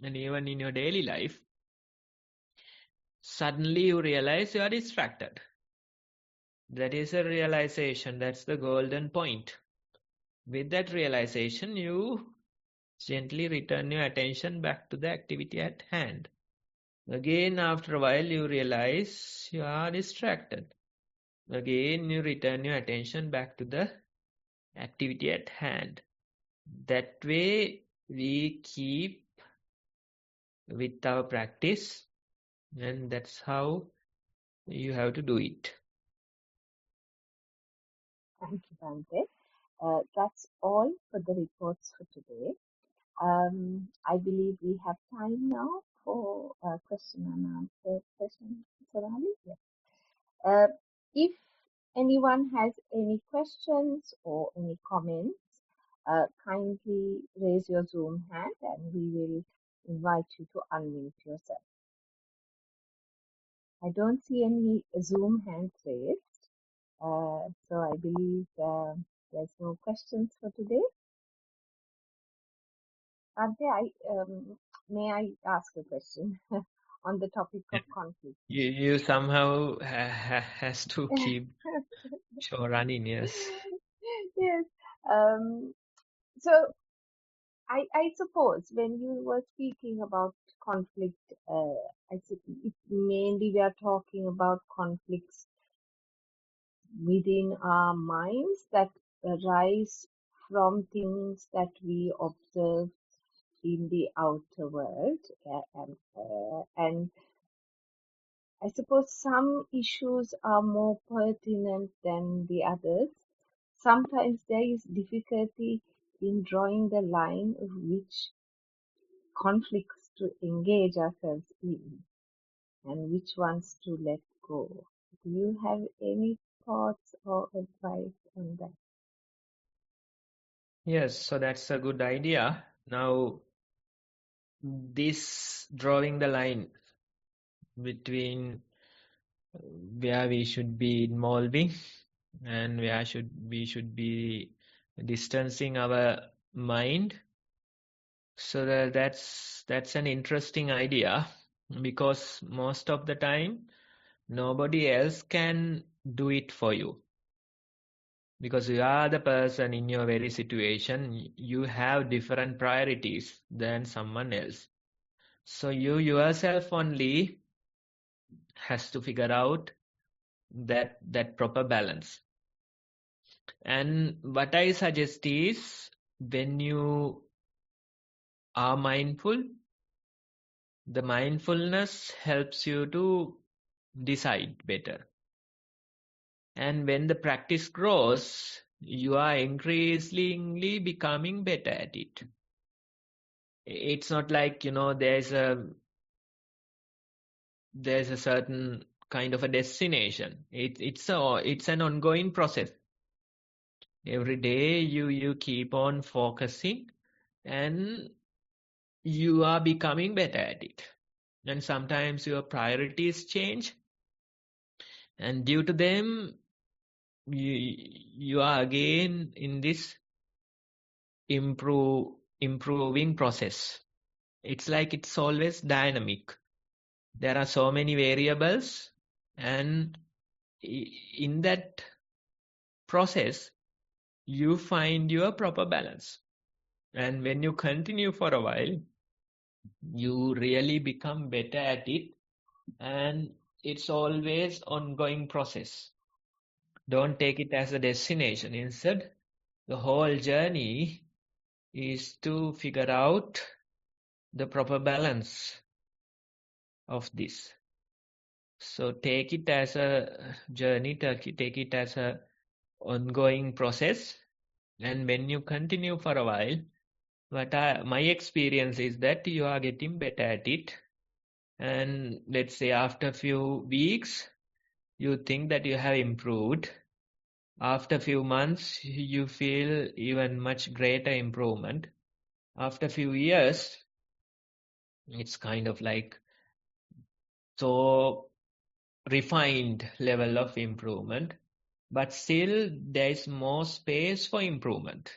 And even in your daily life, suddenly you realize you are distracted. That is a realization. That's the golden point. With that realization, you gently return your attention back to the activity at hand. Again, after a while, you realize you are distracted. Again, you return your attention back to the activity at hand. That way, we keep with our practice, and that's how you have to do it. Thank you, Bante. That's all for the reports for today. I believe we have time now for a question and answer session. Sonali? Yes. If anyone has any questions or any comments, kindly raise your Zoom hand and we will invite you to unmute yourself. I don't see any Zoom hands raised, so I believe there's no questions for today. Bante, may I ask a question on the topic of conflict? You somehow has to keep show running, yes. Yes. So I suppose when you were speaking about conflict, mainly we are talking about conflicts within our minds that arise from things that we observe in the outer world, and I suppose some issues are more pertinent than the others. Sometimes there is difficulty in drawing the line of which conflicts to engage ourselves in and which ones to let go. Do you have any thoughts or advice on that? Yes, so that's a good idea. Now, this drawing the line between where we should be involving and where we should be distancing our mind. So that's an interesting idea, because most of the time nobody else can do it for you, because you are the person in your very situation. You have different priorities than someone else. So you yourself only has to figure out that proper balance. And what I suggest is, when you are mindful, the mindfulness helps you to decide better. And when the practice grows, you are increasingly becoming better at it. It's not like, there's a certain kind of a destination. It's an ongoing process. Every day you keep on focusing, and you are becoming better at it. And sometimes your priorities change, and due to them, you are again in this improving process. It's like it's always dynamic. There are so many variables, and in that process, you find your proper balance. And when you continue for a while, you really become better at it, and it's always ongoing process. Don't take it as a destination. Instead, the whole journey is to figure out the proper balance of this. So take it as a journey, take it as a ongoing process. And when you continue for a while, my experience is that you are getting better at it. And let's say after a few weeks, you think that you have improved. After a few months, you feel even much greater improvement. After a few years, it's kind of like so refined level of improvement, but still there is more space for improvement.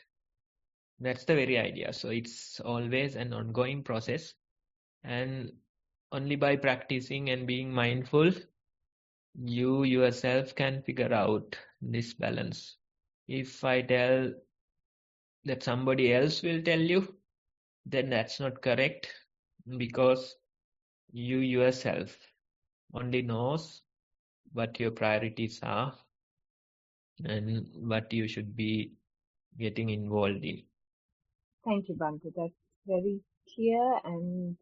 That's the very idea. So it's always an ongoing process, and only by practicing and being mindful, you yourself can figure out this balance. If I tell that somebody else will tell you, then that's not correct, because you yourself only knows what your priorities are and what you should be getting involved in. Thank you, Bante. That's very clear and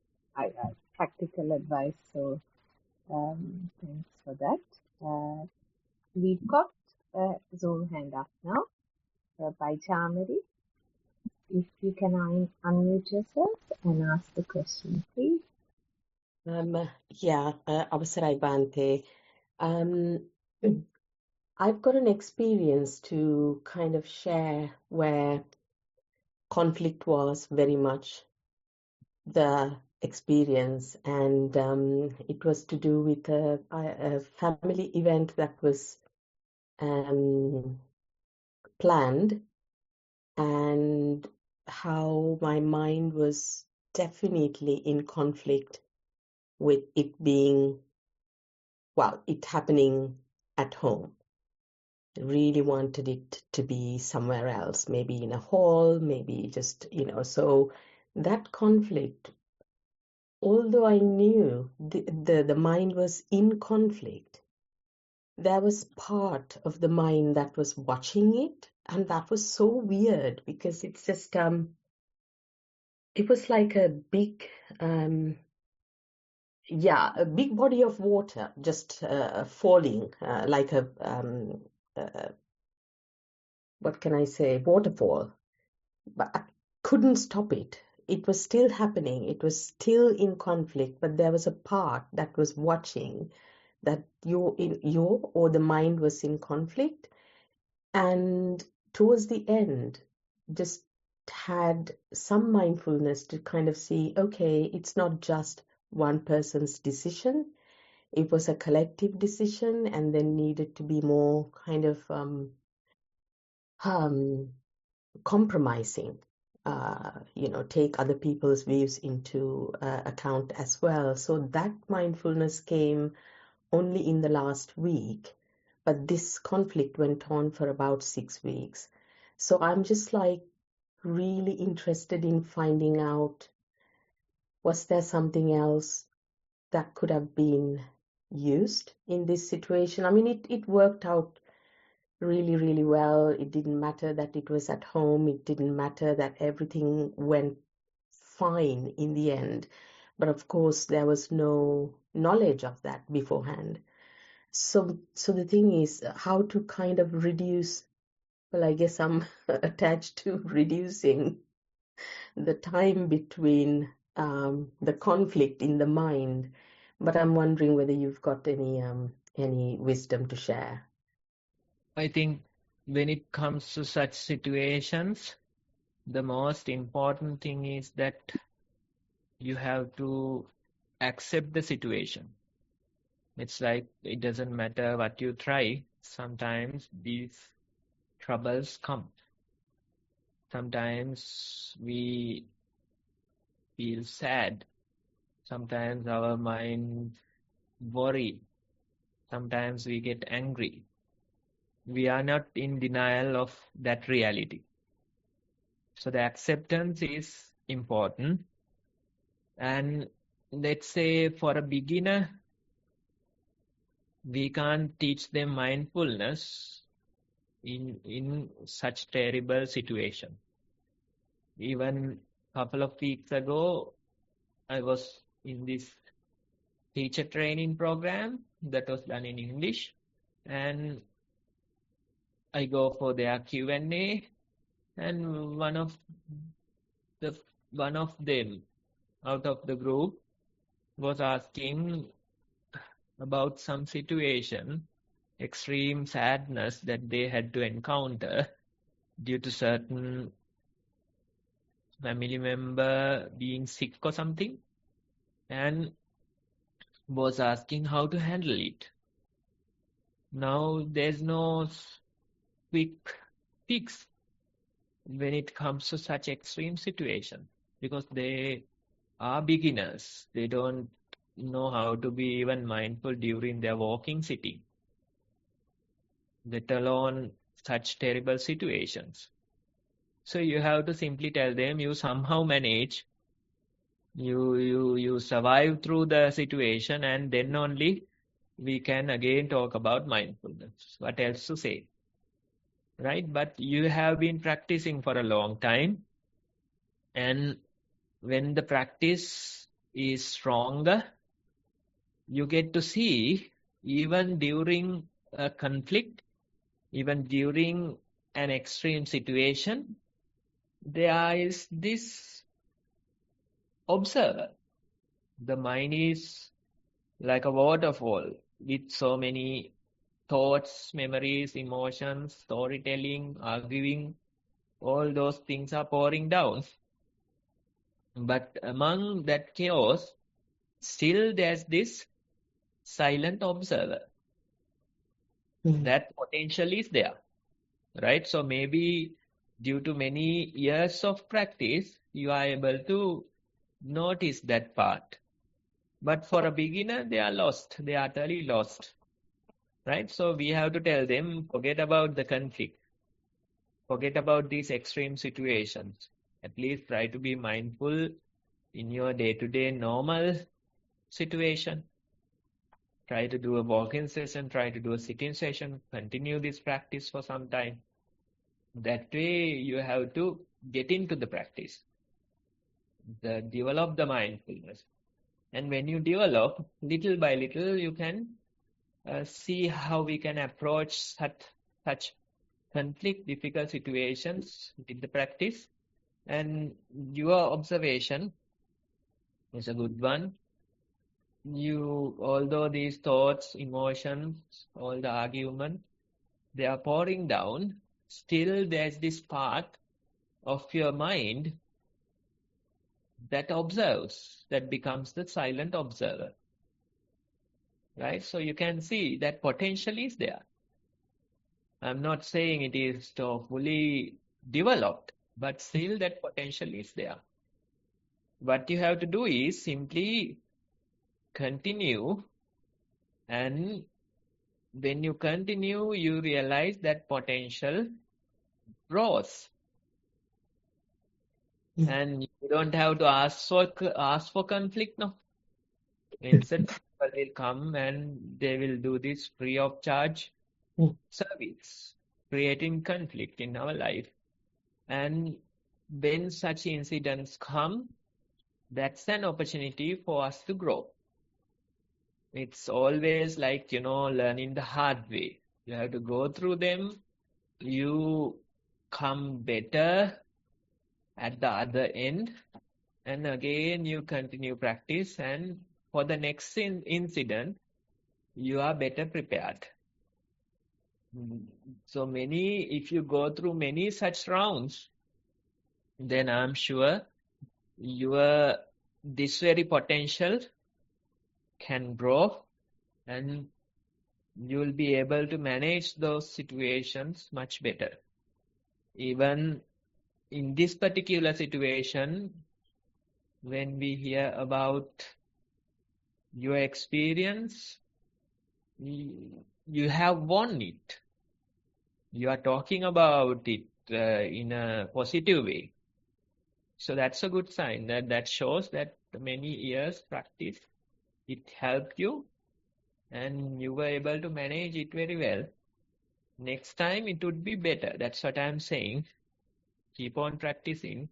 practical advice. So thanks for that. We've got a Zoom hand up now by Chamari. If you can unmute yourself and ask the question, please. Avassarai Bante. I've got an experience to kind of share where conflict was very much the experience, and it was to do with a family event that was planned, and how my mind was definitely in conflict with it being, it happening at home. Really wanted it to be somewhere else, maybe in a hall, maybe just, so that conflict, although I knew the mind was in conflict, there was part of the mind that was watching it, and that was so weird, because it's just it was like a big a big body of water just falling, like a what can I say, waterfall. But I couldn't stop it. It was still happening. It was still in conflict, but there was a part that was watching that the mind was in conflict. And towards the end, just had some mindfulness to kind of see, okay, it's not just one person's decision. It was a collective decision, and then needed to be more kind of compromising, take other people's views into account as well. So that mindfulness came only in the last week, but this conflict went on for about 6 weeks. So I'm just like really interested in finding out, was there something else that could have been used in this situation? I mean, it worked out really, really well. It didn't matter that it was at home. It didn't matter that everything went fine in the end. But of course, there was no knowledge of that beforehand. So the thing is how to kind of reduce, well, I guess I'm attached to reducing the time between the conflict in the mind. But I'm wondering whether you've got any wisdom to share. I think when it comes to such situations, the most important thing is that you have to accept the situation. It's like it doesn't matter what you try, sometimes these troubles come. Sometimes we feel sad. Sometimes our mind worry. Sometimes we get angry. We are not in denial of that reality. So the acceptance is important. And let's say for a beginner, we can't teach them mindfulness in such terrible situation. Even a couple of weeks ago, I was in this teacher training program that was done in English, and I go for their Q&A, and one of them out of the group was asking about some situation, extreme sadness that they had to encounter due to certain family member being sick or something, and was asking how to handle it. Now there's no quick fix when it comes to such extreme situation, because they are beginners. They don't know how to be even mindful during their walking sitting, let alone such terrible situations. So you have to simply tell them you somehow manage, you survive through the situation, and then only we can again talk about mindfulness. What else to say? Right? But you have been practicing for a long time, and when the practice is stronger, you get to see even during a conflict, even during an extreme situation, there is this observer. The mind is like a waterfall with so many thoughts, memories, emotions, storytelling, arguing, all those things are pouring down. But among that chaos, still there's this silent observer. That potential is there, right? So maybe due to many years of practice, you are able to notice that part. But for a beginner, they are lost. They are utterly lost, right? So we have to tell them, forget about the conflict. Forget about these extreme situations. At least try to be mindful in your day-to-day normal situation. Try to do a walking session, try to do a sitting session, continue this practice for some time. That way you have to get into the practice, develop the mindfulness. And when you develop, little by little, you can see how we can approach such conflict, difficult situations with the practice. And your observation is a good one. Although these thoughts, emotions, all the argument, they are pouring down, still there's this part of your mind that observes, that becomes the silent observer. Right? So you can see that potential is there. I'm not saying it is fully developed, but still that potential is there. What you have to do is simply continue, and when you continue, you realize that potential grows. And you don't have to ask for conflict, no. Instead, people will come and they will do this free of charge service, creating conflict in our life. And when such incidents come, that's an opportunity for us to grow. It's always like, learning the hard way. You have to go through them. You come better at the other end. And again, you continue practice. And for the next incident, you are better prepared. So if you go through many such rounds, then I'm sure this very potential can grow, and you'll be able to manage those situations much better. Even in this particular situation, when we hear about your experience, you have won it. You are talking about it in a positive way. So that's a good sign. That shows that many years practice, it helped you and you were able to manage it very well. Next time it would be better. That's what I'm saying. Keep on practicing.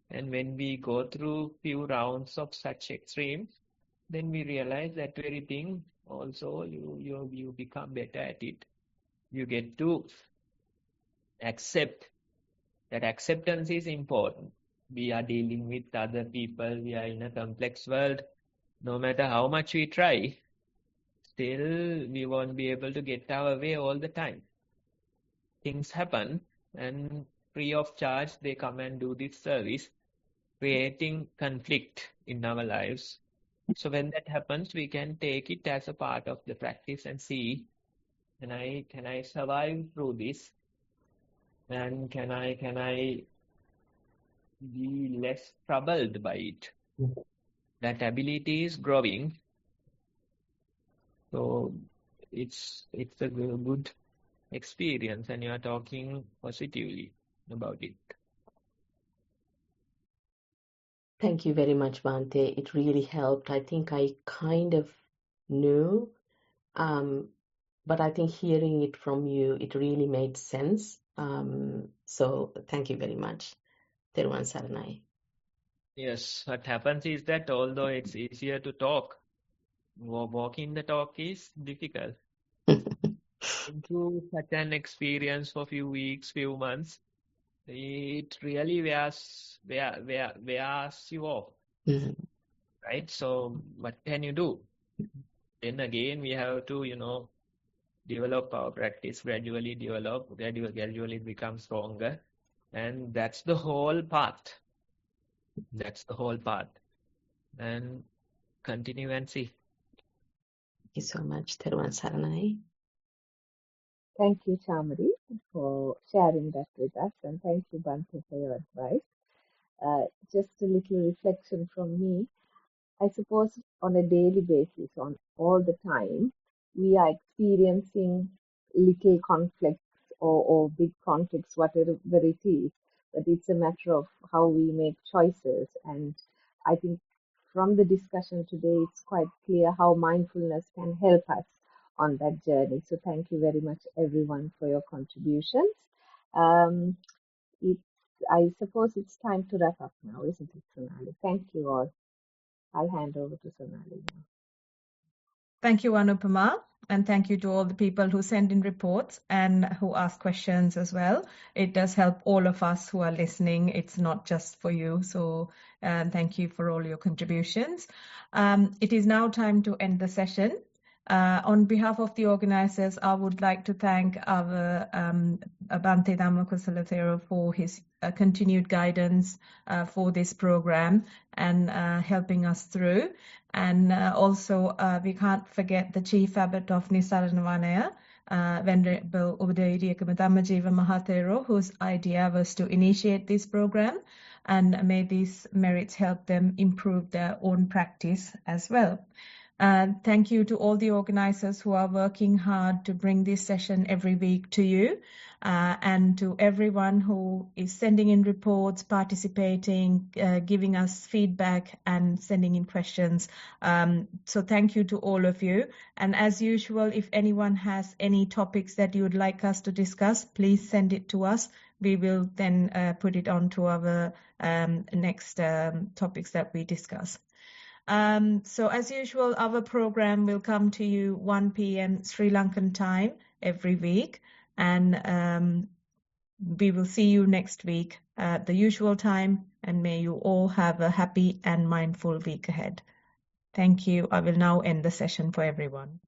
And when we go through few rounds of such extremes, then we realize that very thing also you become better at it. You get to accept. That acceptance is important. We are dealing with other people. We are in a complex world. No matter how much we try, still we won't be able to get our way all the time. Things happen, and free of charge, they come and do this service, creating conflict in our lives. So when that happens, we can take it as a part of the practice and see, can I survive through this? And can I be less troubled by it? That ability is growing. So it's a good experience, and you are talking positively about it. Thank you very much, Bhante. It really helped. I think I kind of knew, but I think hearing it from you, it really made sense. So thank you very much. Theruvan Saranai. Yes, what happens is that although it's easier to talk, walking the talk is difficult. Into such an experience for few weeks, few months, it really wears you off, Mhm. right? So what can you do? Then again, we have to, develop our practice, gradually become stronger. And that's the whole path. That's the whole path. And continue and see. Thank you so much, Theruvan Saranai. Thank you, Chamari, for sharing that with us, and thank you, Bhante, for your advice. Just a little reflection from me. I suppose on a daily basis, on all the time, we are experiencing little conflicts or big conflicts, whatever it is. But it's a matter of how we make choices. And I think from the discussion today, it's quite clear how mindfulness can help us on that journey. So thank you very much, everyone, for your contributions. I suppose it's time to wrap up now, isn't it, Sonali? Thank you all. I'll hand over to Sonali now. Thank you, Anupama, and thank you to all the people who send in reports and who ask questions as well. It does help all of us who are listening. It's not just for you. So thank you for all your contributions. It is now time to end the session. On behalf of the organizers, I would like to thank our Bhante Dhamma Kusala Thero for his continued guidance for this program and helping us through. And also, we can't forget the Chief Abbot of Nissarana Vanaya, Venerable Udayiriyakama Dhammajiva Mahathero, whose idea was to initiate this program. And may these merits help them improve their own practice as well. Thank you to all the organizers who are working hard to bring this session every week to you, and to everyone who is sending in reports, participating, giving us feedback and sending in questions. So thank you to all of you. And as usual, if anyone has any topics that you would like us to discuss, please send it to us. We will then put it on to our next topics that we discuss. So as usual, our program will come to you 1 p.m. Sri Lankan time every week. And we will see you next week at the usual time. And may you all have a happy and mindful week ahead. Thank you. I will now end the session for everyone.